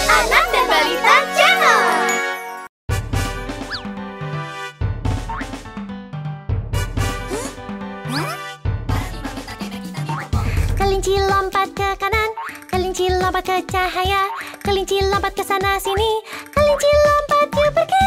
Anak dan Balita Channel. Kelinci lompat ke kanan, kelinci lompat ke cahaya, kelinci lompat ke sana sini, kelinci lompat yuk pergi.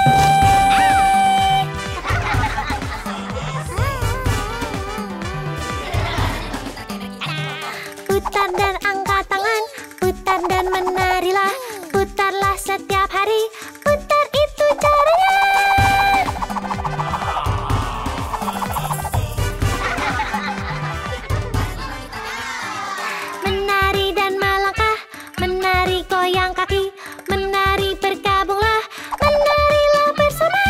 Putar dan angkat tangan, putar dan menarilah, putarlah setiap hari, putar itu caranya. Menari dan melangkah, menari goyang kaki, menari bergabunglah, menarilah bersama.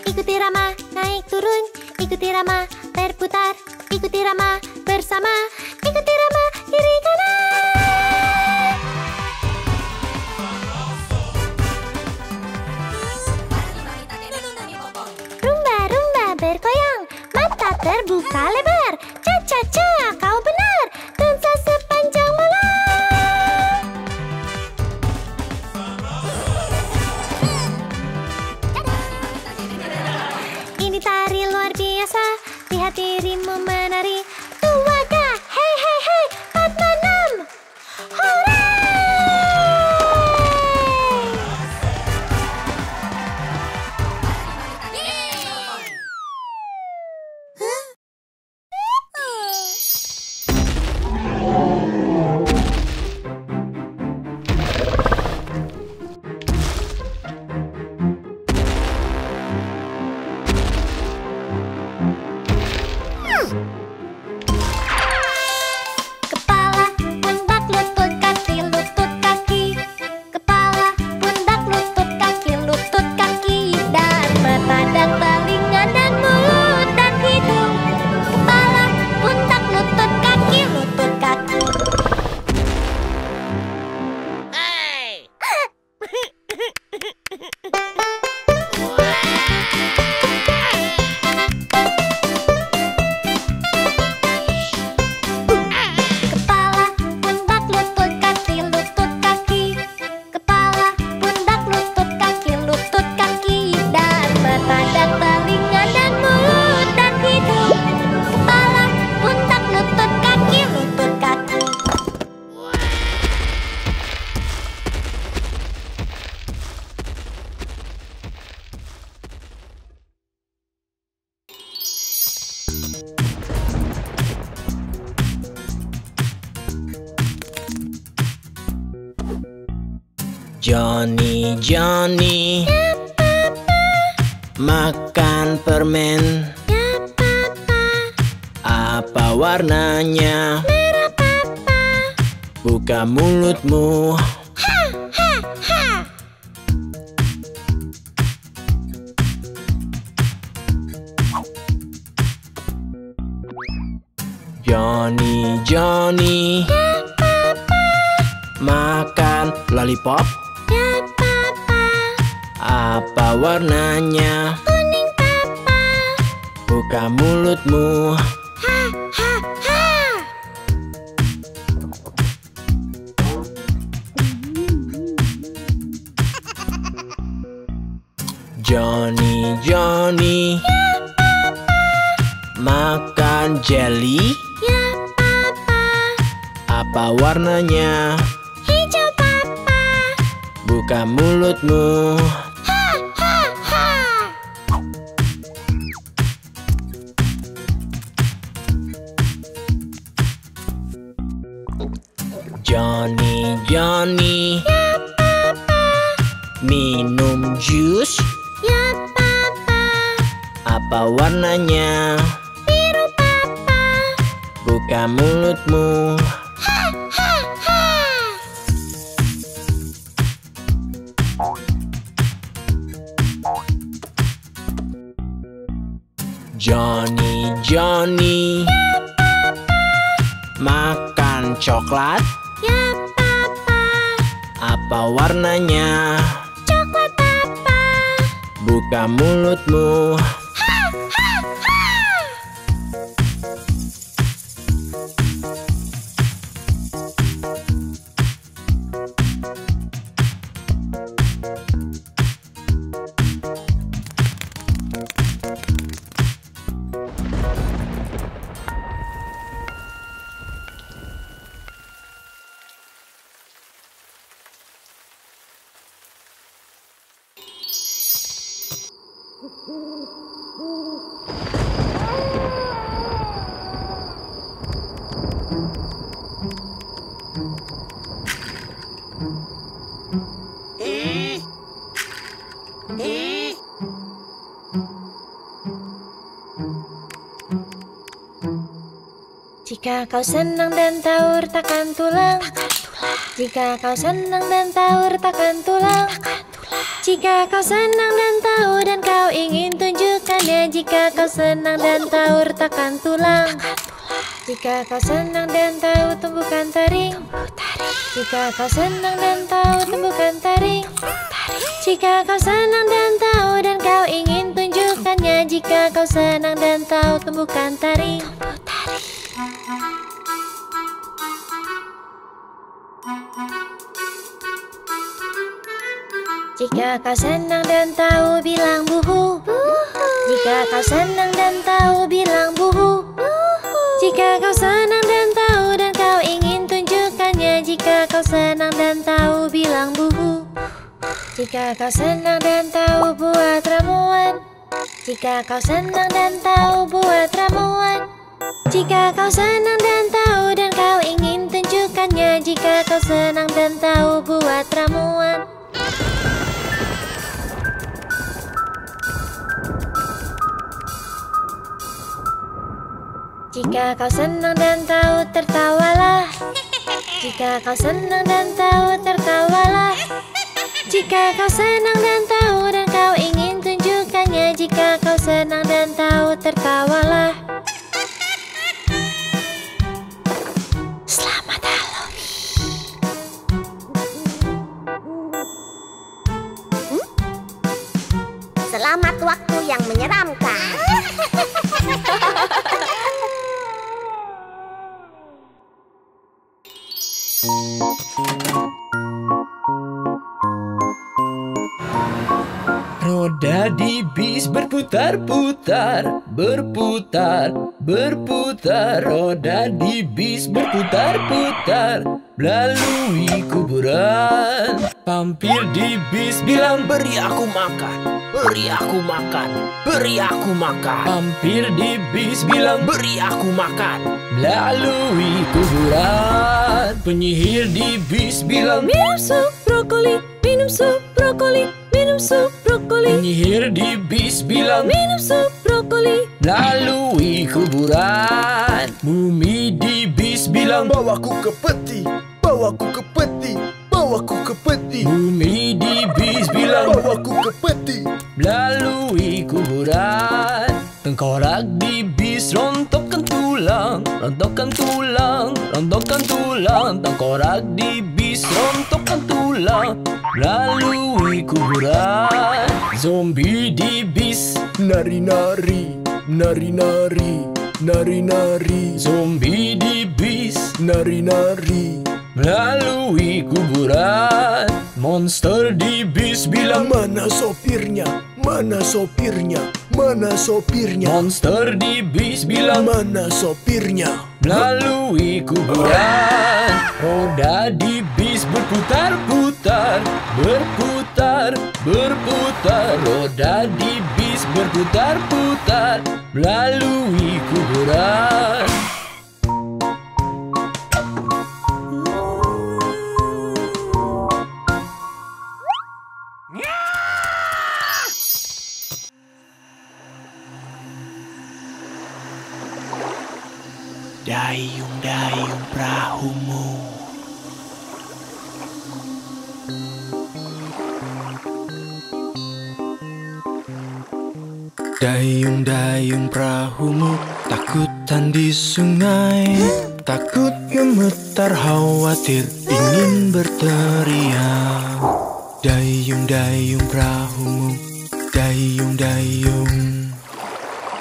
Ikuti Rama naik turun, ikuti Rama berputar, ikuti Rama bersama, ikuti Rama kiri kanan. Rumba-rumba bergoyang, mata terbuka lebar, cha-cha-cha kau benar, dansa sepanjang malam. Ini tari luar biasa, lihat dirimu menari. Tuaga, hei hei hei, 4, 6, hore! Kepala, pundak, lutut, kaki, kepala, pundak, lutut, kaki, dan mata dan telinga dan mulut dan hidung. Kepala, pundak, lutut, kaki. Kepala, pundak, lutut, kaki, kepala, pundak, lutut, kaki, dan mata dan telinga dan mulut dan hidung. Kepala, pundak, lutut, kaki. Johnny, Johnny, makan permen. Ya papa, Apa warnanya? merah papa. Buka mulutmu. Ha ha ha. Johnny, Johnny, Ya papa, makan lollipop. ya papa. Apa warnanya? Kuning papa. Buka mulutmu. Ha ha ha. Johnny, Johnny, makan jelly. Ya papa. Apa warnanya? Hijau papa. Buka mulutmu. Ha ha ha. Johnny, Johnny, Ya papa. minum jus. Ya papa. Apa warnanya? Biru papa. Buka mulutmu. Ha ha ha. Johnny, Johnny. Makan coklat. Ya, Papa. Apa warnanya? Coklat, Papa. Buka mulutmu. Jika kau senang dan tahu retakan tulang. Jika kau senang dan tahu retakan tulang. Jika kau senang dan tahu dan kau ingin tunjukkannya. Jika kau senang dan tahu retakan tulang. Jika kau senang dan tahu tumbuhkan taring. Jika kau senang dan tahu tumbuhkan taring. Jika kau senang dan tahu dan kau ingin tunjukkannya. Jika kau senang dan tahu tumbuhkan taring. Jika kau senang dan tahu bilang buhu. Jika kau senang dan tahu bilang buhu. Jika kau senang dan tahu dan kau ingin tunjukkannya. Jika kau senang dan tahu bilang buhu. Jika kau senang dan tahu buat ramuan. Jika kau senang dan tahu buat ramuan. Jika kau senang dan tahu dan kau ingin tunjukkannya. Jika kau senang dan tahu buat ramuan. Jika kau senang dan tahu tertawalah. Jika kau senang dan tahu tertawalah. Jika kau senang dan tahu dan kau ingin tunjukkannya. Jika kau senang dan tahu tertawalah. Selamat Halloween. Selamat waktu yang menyeramkan. Roda di bis berputar-putar, berputar, berputar. Roda di bis berputar-putar, melalui kuburan. Pampir di bis bilang, beri aku makan, beri aku makan, beri aku makan. Pampir di bis bilang, beri aku makan, melalui kuburan. Penyihir di bis bilang, Minum sup brokoli, minum sup brokoli, minum sup brokoli. penyihir di bis bilang, Minum sup brokoli. melalui kuburan. Mumi di bis bilang, Bawaku ke peti, bawaku ke peti, bawaku ke peti. Mumi di bis bilang, Bawaku ke peti. melalui kuburan. Tengkorak di bis rontokkan tulang, rontokkan tulang, rontokkan tulang. Tengkorak di bis rontokkan tulang, melalui kuburan. Zombie di bis, Nari-nari, nari-nari, nari-nari. zombie di bis, Nari-nari. melalui kuburan. Monster di bis bilang, Mana sopirnya? Mana sopirnya? Mana sopirnya? monster di bis bilang, Mana sopirnya? melalui kuburan. Roda di bis berputar-putar, berputar, berputar. Roda di bis berputar-putar, melalui kuburan. Dayung-dayung perahumu. Dayung-dayung perahumu takutan di sungai, takut gemetar khawatir ingin berteriak. Dayung-dayung perahumu, dayung-dayung,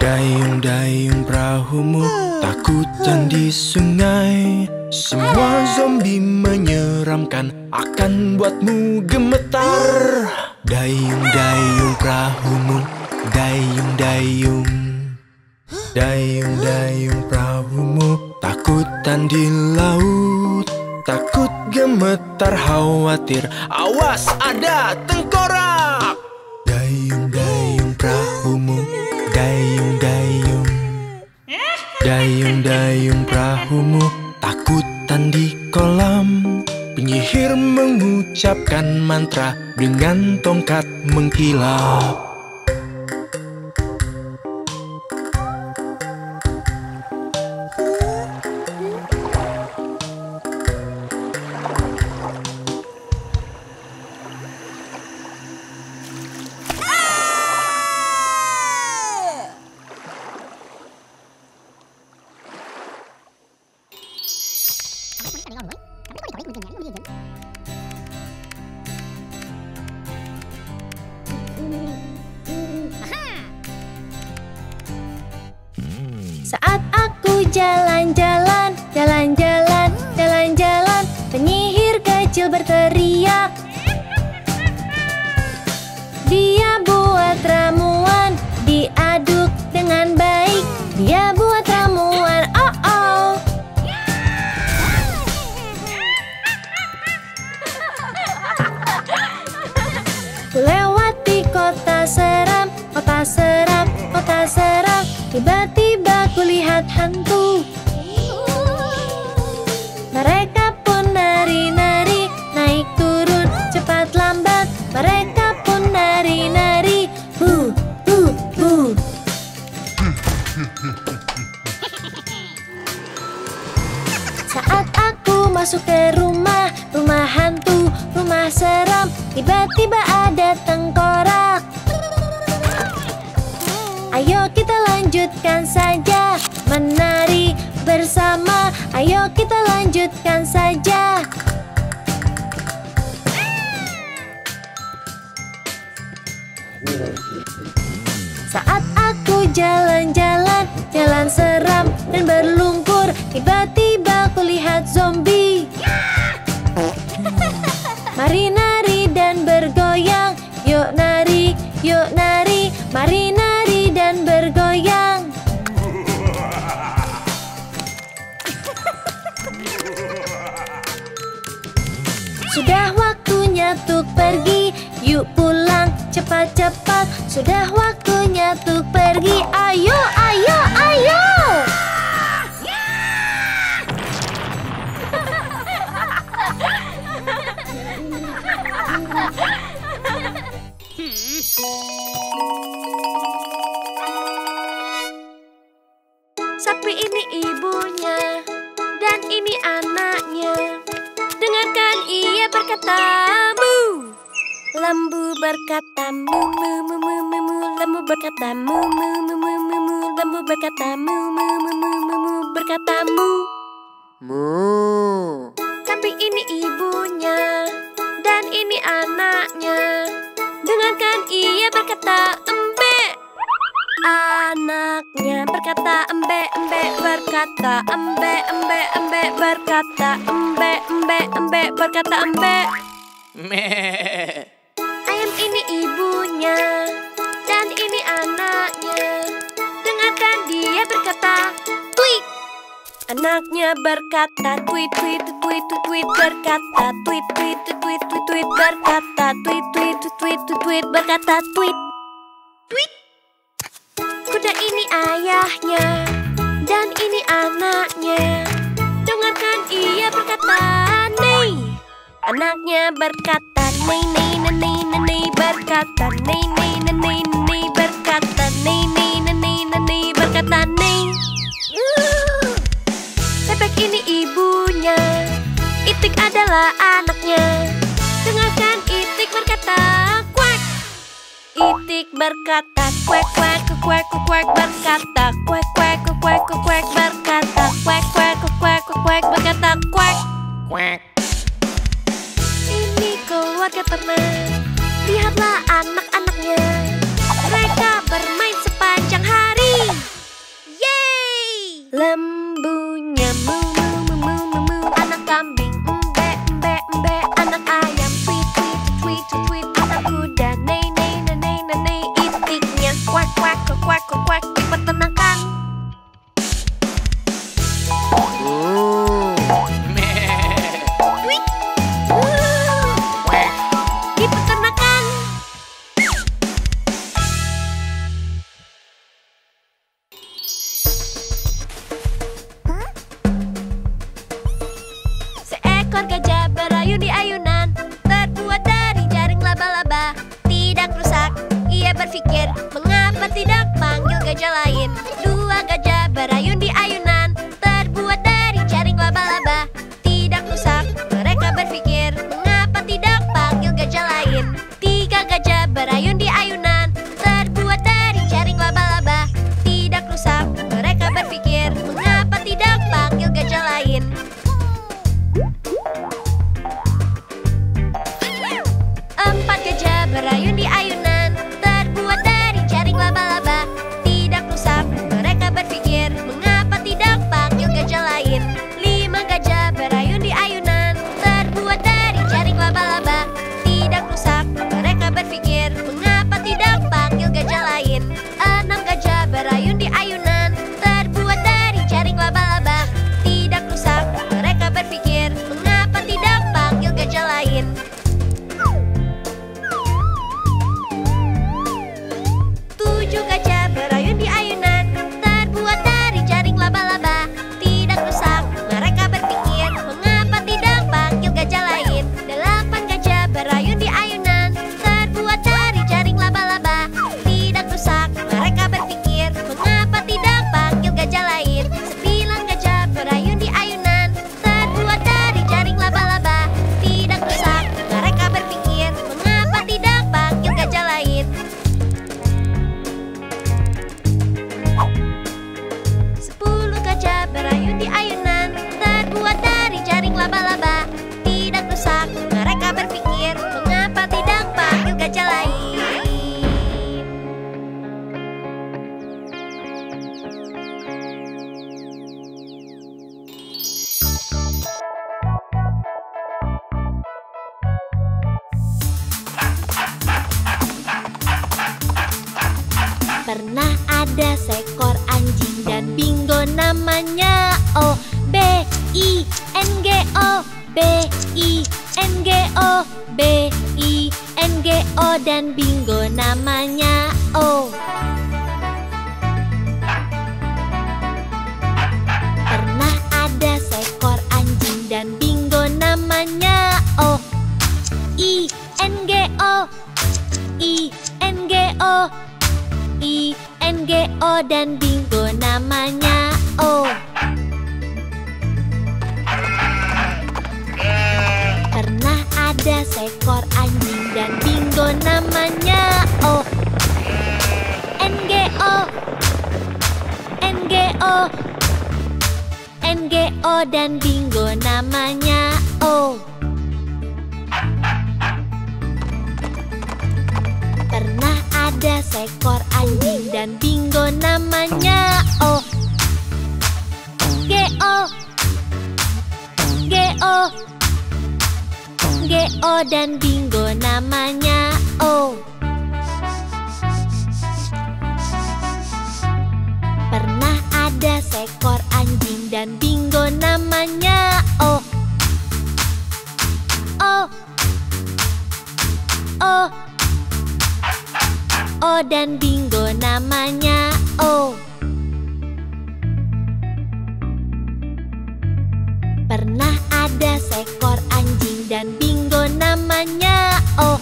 dayung-dayung perahumu takutan di sungai. Semua zombie menyeramkan akan buatmu gemetar. Dayung-dayung perahumu, dayung-dayung, dayung-dayung perahumu takutan di laut, takut gemetar khawatir awas ada tengkorak. Dayung-dayung perahumu, dayung-dayung, dayung-dayung perahumu takutan di kolam. Penyihir mengucapkan mantra dengan tongkat mengkilap. Saat aku jalan-jalan, jalan-jalan, jalan-jalan, penyihir kecil berteriak. Dia buat ramuan, diaduk dengan baik. Dia buat ramuan, oh-oh. Lewati kota seram, kota seram, kota seram. Tiba-tiba kulihat hantu. Mereka pun nari-nari, naik turun, cepat lambat. Mereka pun nari-nari, bu, bu, bu. Saat aku masuk ke rumah, rumah hantu, rumah seram. Tiba-tiba ada tengkorak. Ayo kita lanjutkan saja menari bersama. Ayo kita lanjutkan saja. Saat aku jalan-jalan, jalan seram dan berlumpur. Tiba-tiba kulihat zombie. Mari nari dan bergoyang. Yuk nari, yuk nari. Mari nari dan bergoyang. Sudah waktunya tuk pergi. Yuk pulang cepat-cepat. Sudah waktunya tuk pergi. Ayo, ayo, ayo. Sapi ini ibunya dan ini anaknya. Dengarkan ia berkata mu. Lembu berkata mu mu mu mu mu mu. Lembu berkata mu mu mu mu mu mu. Lembu berkata mu mu mu mu mu mu. Berkata mu. Mu. Sapi ini ibunya dan ini anaknya. Dengarkan ia berkata embe. Anaknya berkata embe, embe berkata embe, embe, embe berkata embe, embe, embe berkata embe. Ayam ini ibunya dan ini anaknya. Dengarkan dia berkata tweet. Anaknya berkata tweet, tweet, tweet, tweet berkata tweet, tweet, tweet, tweet, tweet berkata tweet, tweet, tweet, tweet berkata tweet. Tweet. Kuda ini ayahnya dan ini anaknya. Dengarkan ia berkata nei. Anaknya berkata nei, nei, nei, nei, nei berkata nei, nei, nei, nei berkata nei, nei, nei, nei berkata nei. Bebek ini ibunya, Itik adalah anaknya. Dengarkan Itik berkata kuak. Itik berkata kuek, kuek, kuek kuek berkata kuek kuek kuek kuek berkata kuek kuek kuek kuek berkata kuek kuek. Ini keluarga ternak, lihatlah anak-anaknya, mereka bermain sepanjang hari. Yeay! Lembunya mu mu mu mu mu mu, anak kambing embe embe embe, anak ayam tweet tweet tweet tweet, anak kuda nei nei nei nei nei, itiknya kuak kuak kuak kuak di peternakan. Tweet. Di peternakan. Seekor gajah berayun di ayunan, terbuat dari jaring laba-laba. Tidak rusak, ia berpikir, mengapa tidak panggil gajah lain? Dua gajah berayun di ayunan, terbuat dari jaring laba-laba. Tidak rusak, mereka berpikir, mengapa tidak panggil gajah lain? Tiga gajah berayun di ayunan, terbuat dari jaring laba-laba. Tidak rusak, mereka berpikir, mengapa tidak panggil gajah lain? Empat gajah berayun di ayunan, terbuat dari jaring laba-laba. Tidak rusak, mereka berpikir, mengapa tidak panggil gajah lain? Lima gajah berayun di ayunan, terbuat dari jaring laba-laba. Tidak rusak, mereka berpikir, mengapa tidak panggil gajah lain? Enam gajah berayun di ayunan, terbuat dari jaring laba-laba. Tidak rusak, mereka berpikir, mengapa tidak panggil gajah lain? Tujuh gajah berayun di ayunan, terbuat dari jaring laba-laba. Tidak rusak, mereka berpikir, mengapa tidak panggil gajah lain? Delapan gajah berayun di ayunan, terbuat dari jaring laba-laba. Tidak rusak, mereka berpikir, mengapa tidak panggil gajah lain? Sembilan gajah berayun di ayunan, terbuat dari jaring laba-laba. Tidak rusak, mereka berpikir, mengapa tidak panggil gajah lain? Sepuluh gajah berayun di ayunan, terbuat dari jaring laba-laba. Tidak rusak, mereka berpikir, mengapa tidak panggil gajah lain? Pernah ada seekor anjing dan bingo namanya O, B I N G O, B I N G O, B I N G O, dan bingo namanya O. Pernah ada seekor anjing dan bingo namanya O, I N G O, I N G O, I N G O, dan bingo namanya O. Pernah ada seekor anjing dan bingo namanya O, N G O, N G O, N G O, dan bingo namanya O. Pernah ada seekor anjing dan bingo namanya O, G O, G O, G O, dan bingo namanya O. Pernah ada seekor anjing dan bingo namanya O, O, O, O, dan bingo namanya O. Pernah ada seekor anjing dan bingo namanya O,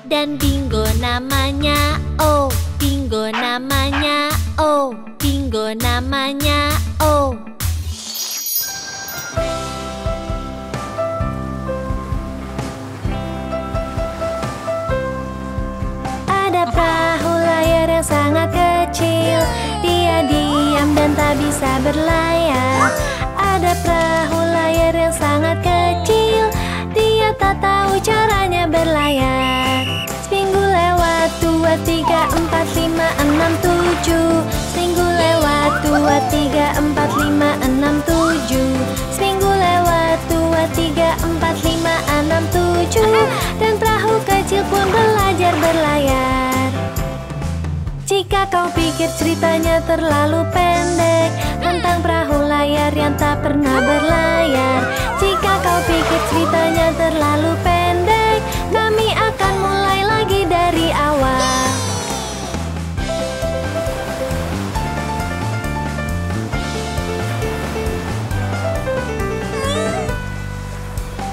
dan bingo namanya O, bingo namanya O, bingo namanya O. Ada perahu layar yang sangat kecil, dia diam dan tak bisa berlayar. Ada perahu layar yang sangat kecil, dia tak tahu caranya berlayar. Seminggu lewat, 2, 3, 4, 5, 6, 7. Seminggu lewat, 2, 3, 4, 5, 6, 7. Seminggu lewat, 2, 3, 4, 5, 6, 7. Dan perahu kecil pun belajar berlayar. Jika kau pikir ceritanya terlalu pendek tentang perahu layar yang tak pernah berlayar, jika kau pikir ceritanya terlalu pendek, kami akan mulai lagi dari awal.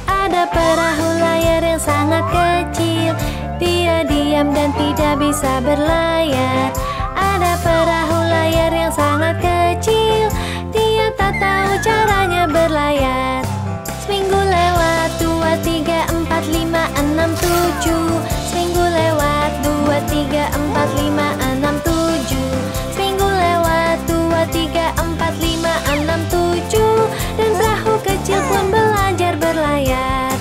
Ada perahu layar yang sangat kecil, dia diam dan tidak bisa berlayar. Ada perahu layar yang sangat kecil, dia tak tahu caranya berlayar. Seminggu lewat, 2, 3, 4, 5, 6, 7. Seminggu lewat, 2, 3, 4, 5, 6, 7. Seminggu lewat, 2, 3, 4, 5, 6, 7. Dan perahu kecil pun belajar berlayar.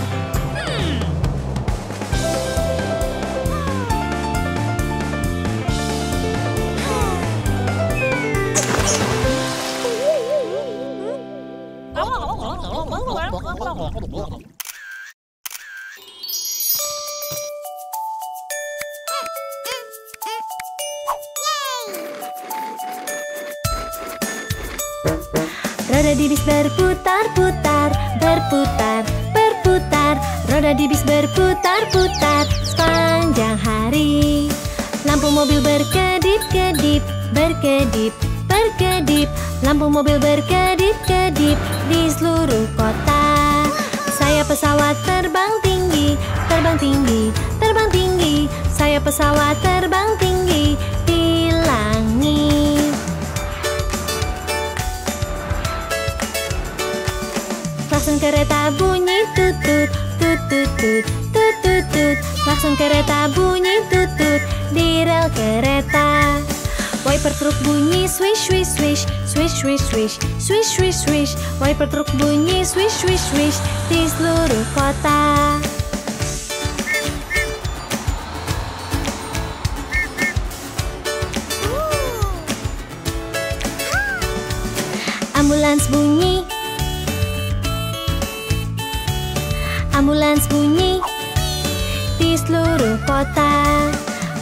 Roda di bis berputar-putar, berputar, berputar. Roda di bis berputar-putar sepanjang hari. Lampu mobil berkedip-kedip, berkedip, berkedip. Lampu mobil berkedip-kedip di seluruh kota. Saya pesawat terbang tinggi, terbang tinggi, terbang tinggi. Saya pesawat terbang tinggi di langit. Klakson kereta bunyi tutut, tutut, tut, tutut, tut. Klakson kereta bunyi tutut di rel kereta. Wiper truk bunyi swish, swish, swish, swish, swish, swish, swish, swish, swish. Wiper truk bunyi swish, swish, swish di seluruh kota. Ambulans bunyi, ambulans bunyi di seluruh kota.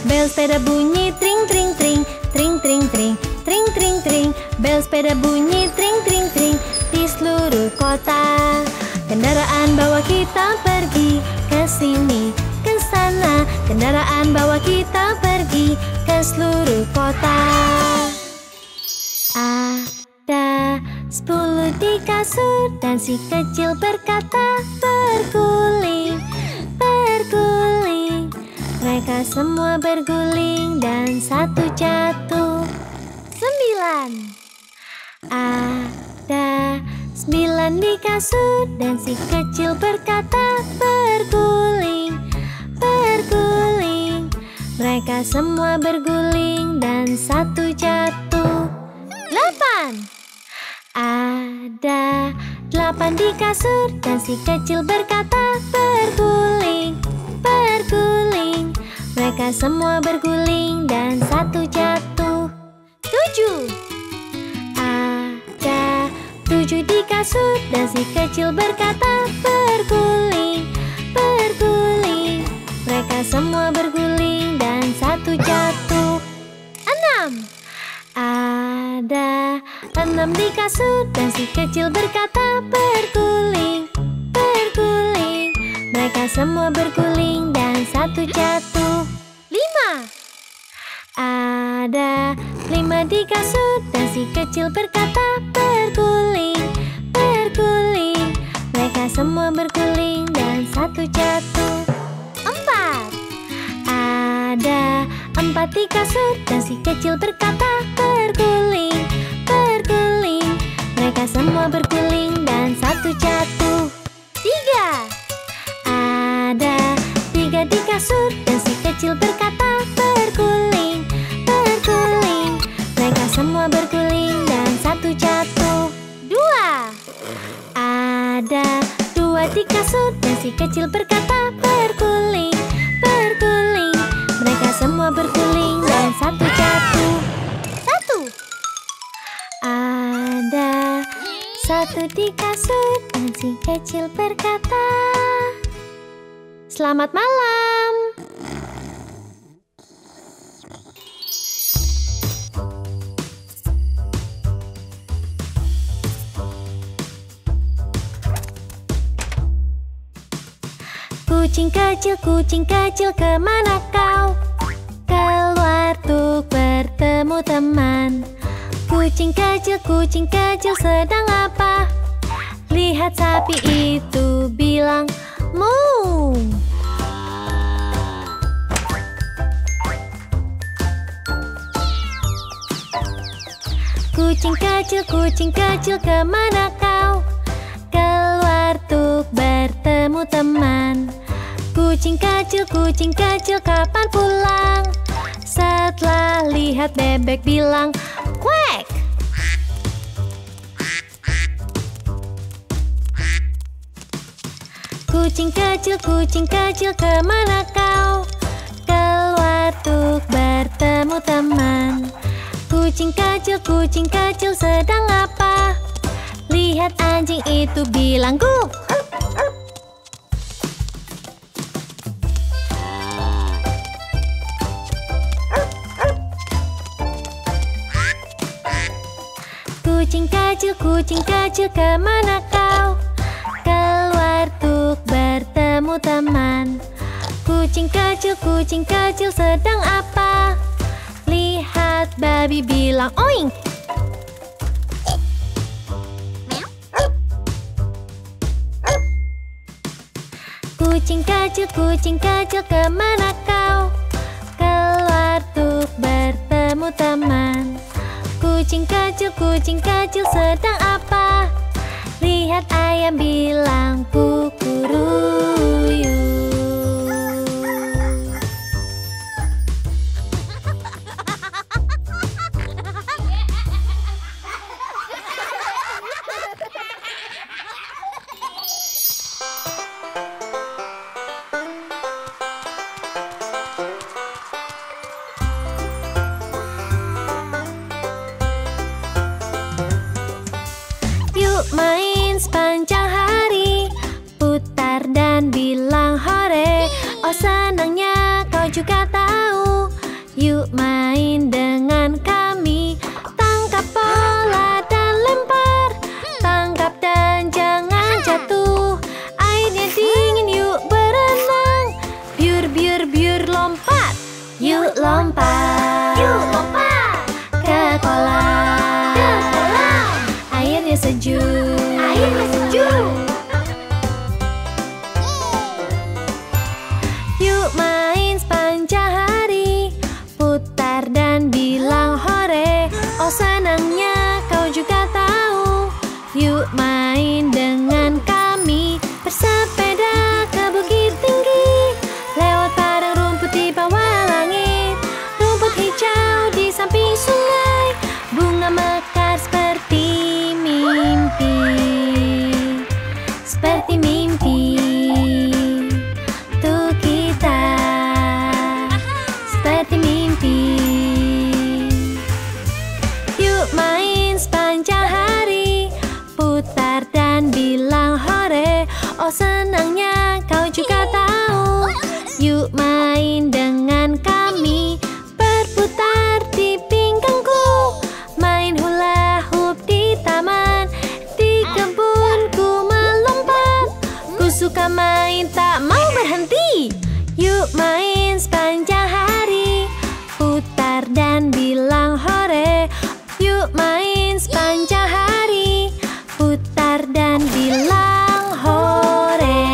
Bel sepeda bunyi tring, tring, tring, tring, tring, tring, tring, tring, tring. Bel sepeda bunyi tring, tring, tring di seluruh kota. Kendaraan bawa kita pergi ke sini, ke sana. Kendaraan bawa kita pergi ke seluruh kota. Ada 10 di kasur dan si kecil berkata, berguling, berguling. Mereka semua berguling dan satu jatuh. 9. Ada 9 di kasur dan si kecil berkata, berguling, berguling. Mereka semua berguling dan satu jatuh. 8. Ada 8 di kasur dan si kecil berkata, berguling, berguling. Mereka semua berguling dan satu jatuh. 7. Ada 7 di kasur dan si kecil berkata, berguling, berguling. Mereka semua berguling dan satu jatuh. 6. Ada 6 di kasur dan si kecil berkata, berguling, berguling. Mereka semua berguling dan satu jatuh. 5. Ada 5 di kasur dan si kecil berkata, berguling, berguling. Mereka semua berguling dan satu jatuh. 4. Ada 4 di kasur dan si kecil berkata, berguling, berguling. Mereka semua berguling dan satu jatuh. 3. Ada 3 di kasur dan si kecil berkata, berguling, kasut dan si kecil berkata, berguling, berguling. Mereka semua berguling dan satu jatuh. Satu. Ada satu di kasut dan si kecil berkata, selamat malam. Kucing kecil, kemana kau? Keluar untuk bertemu teman. Kucing kecil sedang apa? Lihat sapi itu bilang, mu. Kucing kecil, kemana kau? Keluar untuk bertemu teman. Kucing kecil, kapan pulang? Setelah lihat bebek bilang, kuek. Kucing kecil, kemana kau? Keluar untuk bertemu teman. Kucing kecil sedang apa? Lihat anjing itu bilang, guk. Kucing kecil, kemana kau? Keluar untuk bertemu teman. Kucing kecil sedang apa? Lihat babi bilang, oink. Kucing kecil, kemana kau? Keluar untuk bertemu teman. Kucing kecil sedang apa? Lihat ayam bilang, kukuruyu. Main sepanjang hari, putar dan bilang hore. Oh senangnya kau juga tahu. Yuk main dengan kami. Tangkap bola dan lempar, tangkap dan jangan jatuh. Airnya dingin, yuk berenang. Biur biur biur lompat. Yuk lompat, yuk lompat ke kolam. Airnya sejuk, airnya sejuk. Yuk main sepanjang hari, putar dan bilang hore. Oh senangnya kau juga tahu. Yuk main dengan kami. Bersepeda ke bukit tinggi, lewat padang rumput di bawah langit. Rumput hijau di samping sungai, bunga mekar seperti mimpi, seperti mimpi untuk kita, seperti mimpi. Yuk main sepanjang hari, putar dan bilang hore. Oh senangnya kau juga tahu. Yuk main dengan kami. Berputar di pinggangku, main hula hoop di taman. Di kebunku melompat, ku suka main tak mau berhenti. Yuk main sepanjang hari, putar dan bilang hore. Yuk main sepanjang hari, putar dan bilang hore.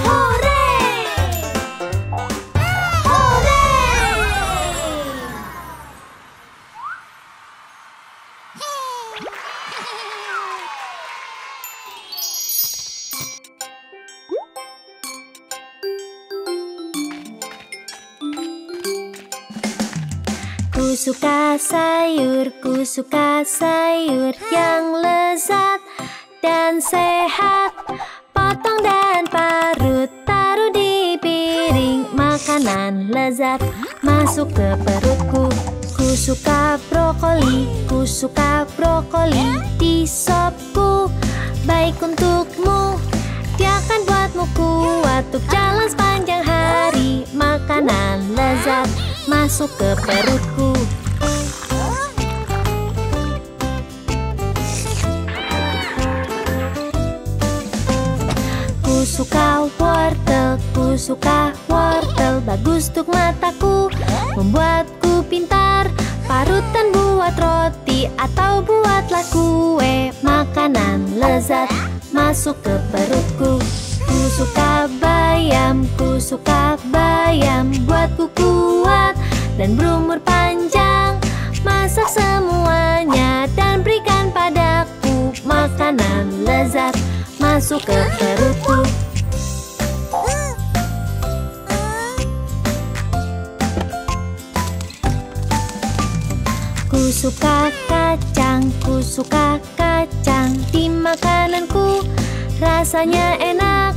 Hore! Hore! Ku suka sayur yang lezat dan sehat. makanan lezat masuk ke perutku. Ku suka brokoli di sopku. Baik untukmu, dia akan buatmu kuat untuk jalan sepanjang hari. Makanan lezat masuk ke perutku. Ku suka wortel, bagus untuk mataku, membuatku pintar. Parutan buat roti atau buatlah kue. Makanan lezat masuk ke perutku. Ku suka bayam, buatku kuat dan berumur panjang. Masak semuanya dan berikan padaku. Makanan lezat masuk ke perutku. Ku suka kacang di makananku. Rasanya enak,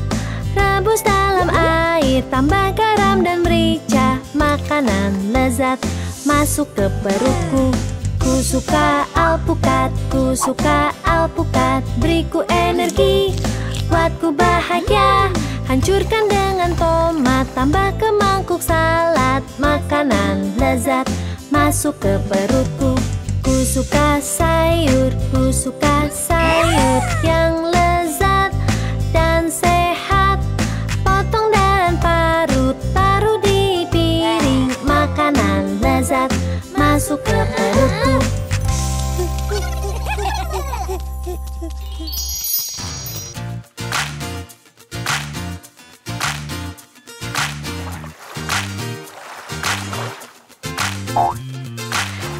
rebus dalam air, tambah garam dan merica. Makanan lezat masuk ke perutku. Ku suka alpukat, beriku energi, buatku bahagia. Hancurkan dengan tomat, tambah ke mangkuk salad. Makanan lezat masuk ke perutku. Ku suka sayur yang lezat dan sehat. Potong dan parut, taruh di piring. Makanan lezat masuk ke perutku.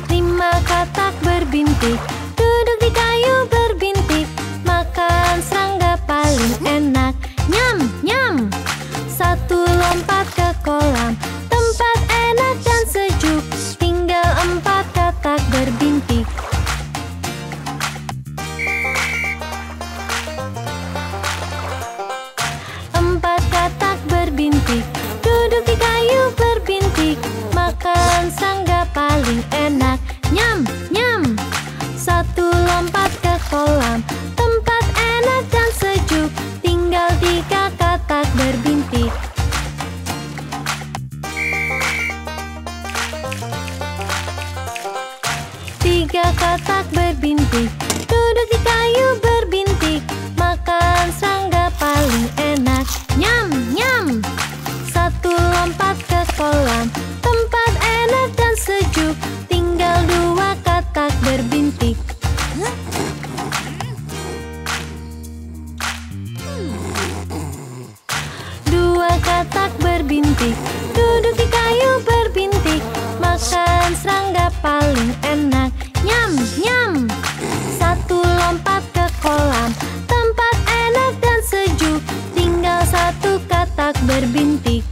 Lima katak berbintik, duduk di kayu berbintik. Makan serangga paling enak. Nyam, nyam. Satu lompat ke kolam, tempat enak dan sejuk. Tinggal 4 katak berbintik. Empat katak berbintik, duduk di kayu berbintik. Makan serangga paling enak. Nyam, nyam. Satu lompat ke kolam, tempat enak dan sejuk. Tinggal 3 katak berbintik. Tiga katak berbintik, duduk di kayu berbintik. Makan serangga paling enak. Nyam, nyam. Satu lompat ke kolam, tempat enak dan sejuk. Tinggal 2 katak berbintik. Dua katak berbintik, duduk di kayu berbintik. Makan serangga paling enak. Nyam, nyam. Satu lompat ke kolam, tempat enak dan sejuk. Tinggal 1 katak berbintik.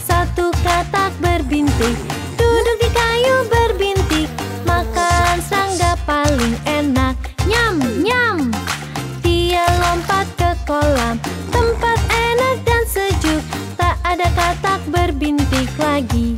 Satu katak berbintik, duduk di kayu berbintik. Makan serangga paling enak. Nyam, nyam. Dia lompat ke kolam, tempat enak dan sejuk. Tak ada katak berbintik lagi.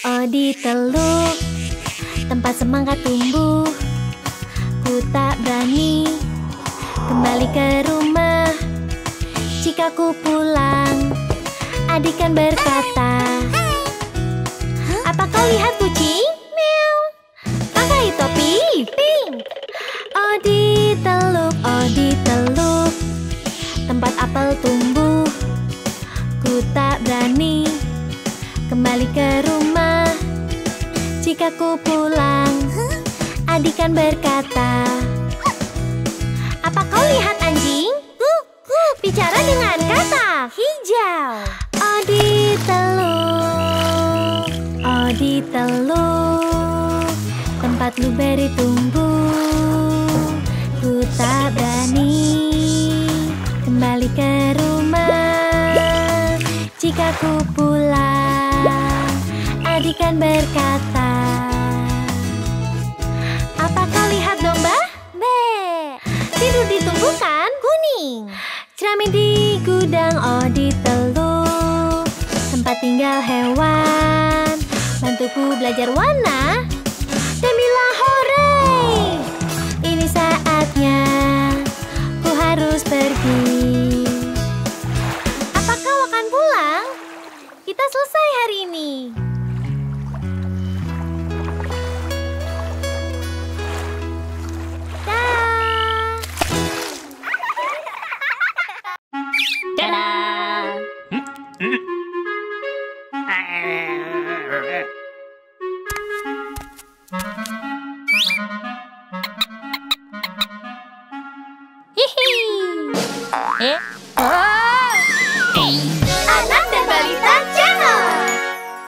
Oh, di teluk tempat semangka tumbuh, ku tak berani kembali ke rumah. Jika ku pulang, adik kan berkata, apa kau lihat kucing? Meow. Pakai topi pink. Oh, di teluk tempat apel tumbuh, ku tak berani kembali ke rumah. Jika ku pulang, adik kan berkata, apa kau lihat anjing? Bicara dengan kata hijau. Oh, di teluk di teluk, tempat blueberry tumbuh. Ku tak berani kembali ke rumah. Jika ku pulang, adik kan berkata, apa kau lihat domba? Tidur di tumbukan kuning. Cermin di gudang, oh di teluk, tempat tinggal hewan. Bantuku belajar warna dan bilang hore. Ini saatnya ku harus pergi. Apa kau akan pulang? Kita selesai hari ini. Eh?